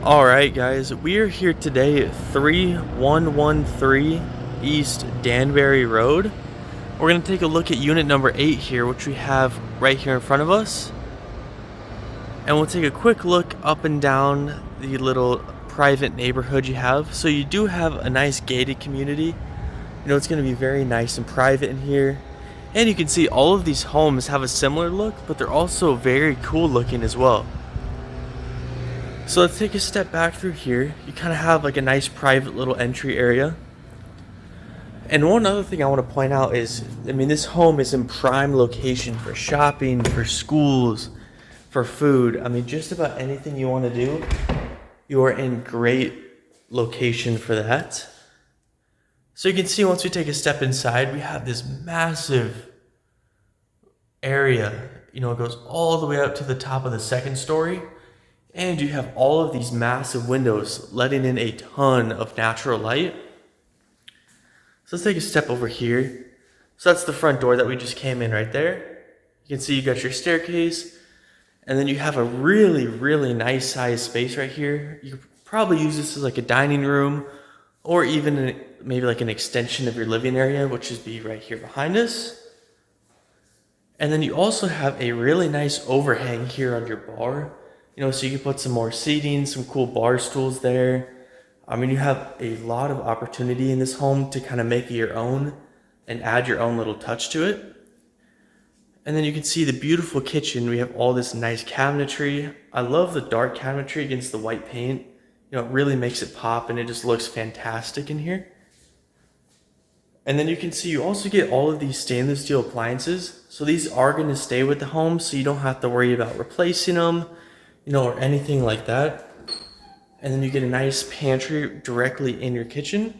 Alright guys, we are here today at 3113 East Danbury Road. We're going to take a look at unit number 8 here, which we have right here in front of us. And we'll take a quick look up and down the little private neighborhood you have. So you do have a nice gated community. You know, it's going to be very nice and private in here. And you can see all of these homes have a similar look, but they're also very cool looking as well. So let's take a step back through here. You kind of have like a nice private little entry area. And one other thing I want to point out is, this home is in prime location for shopping, for schools, for food. Just about anything you want to do, you are in great location for that. So you can see once we take a step inside, we have this massive area. You know, it goes all the way up to the top of the second story. And you have all of these massive windows letting in a ton of natural light. So let's take a step over here. So that's the front door that we just came in right there. You can see you got your staircase. And then you have a really, really nice sized space right here. You could probably use this as like a dining room, or even maybe like an extension of your living area, which would be right here behind us. And then you also have a really nice overhang here on your bar. You know, so you can put some more seating, some cool bar stools there. You have a lot of opportunity in this home to kind of make it your own and add your own little touch to it. And then you can see the beautiful kitchen. We have all this nice cabinetry. I love the dark cabinetry against the white paint. You know, it really makes it pop and it just looks fantastic in here. And then you can see you also get all of these stainless steel appliances. So these are going to stay with the home, so you don't have to worry about replacing them, you know, or anything like that. And then you get a nice pantry directly in your kitchen.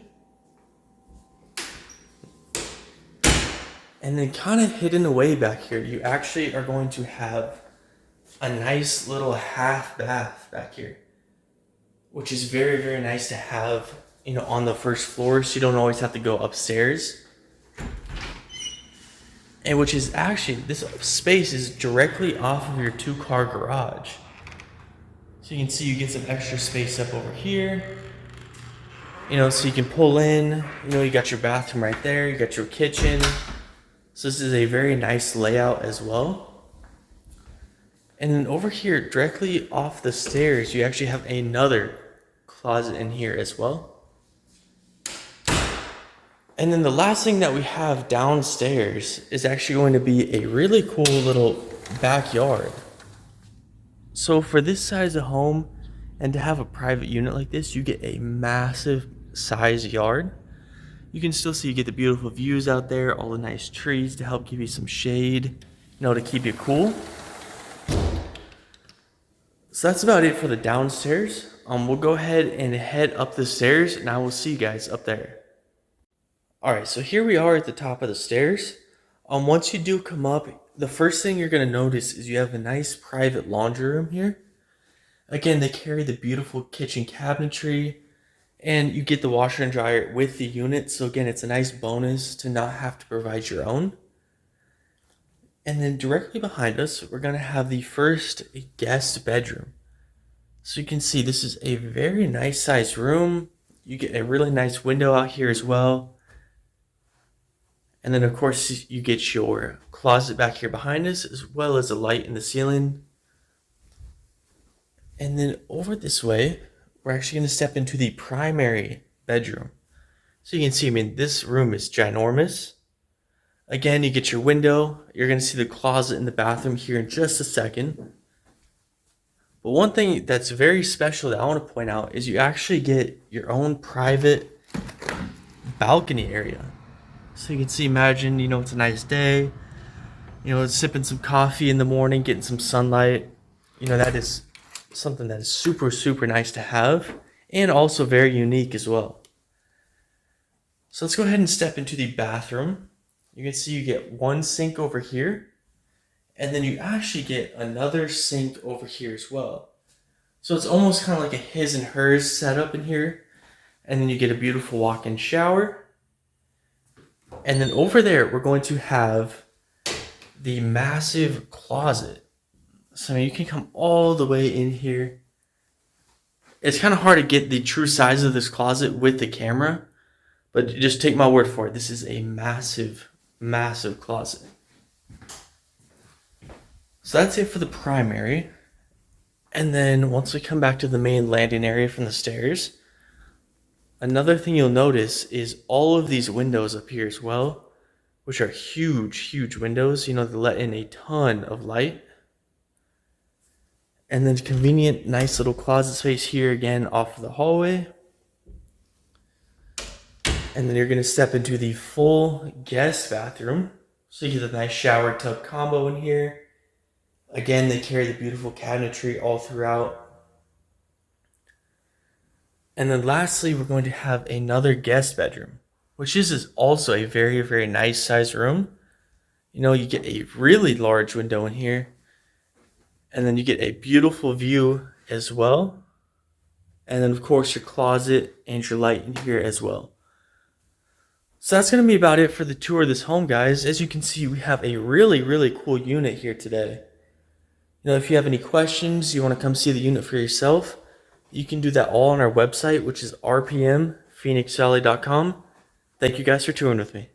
And then kind of hidden away back here, you actually are going to have a nice little half bath back here, which is very, very nice to have, you know, on the first floor, so you don't always have to go upstairs. And which is actually, this space is directly off of your 2-car garage. So you can see you get some extra space up over here. You know, so you can pull in, you know, you got your bathroom right there, you got your kitchen. So this is a very nice layout as well. And then over here, directly off the stairs, you actually have another closet in here as well. And then the last thing that we have downstairs is actually going to be a really cool little backyard. So for this size of home and to have a private unit like this, you get a massive size yard. You can still see you get the beautiful views out there, all the nice trees to help give you some shade, you know, to keep you cool. So that's about it for the downstairs. We'll go ahead and head up the stairs and I will see you guys up there. Alright, so here we are at the top of the stairs. Once you do come up, the first thing you're going to notice is you have a nice private laundry room here. Again, they carry the beautiful kitchen cabinetry, and you get the washer and dryer with the unit. So again, it's a nice bonus to not have to provide your own. And then directly behind us, we're going to have the first guest bedroom. So you can see this is a very nice sized room. You get a really nice window out here as well. And then of course you get your closet back here behind us, as well as a light in the ceiling. And then over this way, we're actually going to step into the primary bedroom. So you can see, this room is ginormous. Again, you get your window. You're going to see the closet in the bathroom here in just a second. But one thing that's very special that I want to point out is you actually get your own private balcony area. So you can see, imagine, you know, it's a nice day, you know, sipping some coffee in the morning, getting some sunlight. You know, that is something that is super, super nice to have, and also very unique as well. So let's go ahead and step into the bathroom. You can see you get one sink over here, and then you actually get another sink over here as well. So it's almost kind of like a his and hers setup in here. And then you get a beautiful walk-in shower. And then over there, we're going to have the massive closet. So you can come all the way in here It's kind of hard to get the true size of this closet with the camera, but just take my word for it. This is a massive, massive closet. So that's it for the primary. And then once we come back to the main landing area from the stairs, another thing you'll notice is all of these windows up here as well, which are huge, huge windows. You know, they let in a ton of light. And then convenient, nice little closet space here again off of the hallway. And then you're going to step into the full guest bathroom. So you get a nice shower tub combo in here. Again, they carry the beautiful cabinetry all throughout. And then lastly, we're going to have another guest bedroom, which is also a very, very nice size room. You know, you get a really large window in here. And then you get a beautiful view as well. And then, of course, your closet and your light in here as well. So that's going to be about it for the tour of this home, guys. As you can see, we have a really, really cool unit here today. You know, if you have any questions, you want to come see the unit for yourself, you can do that all on our website, which is rpmphoenixvalley.com. Thank you guys for touring with me.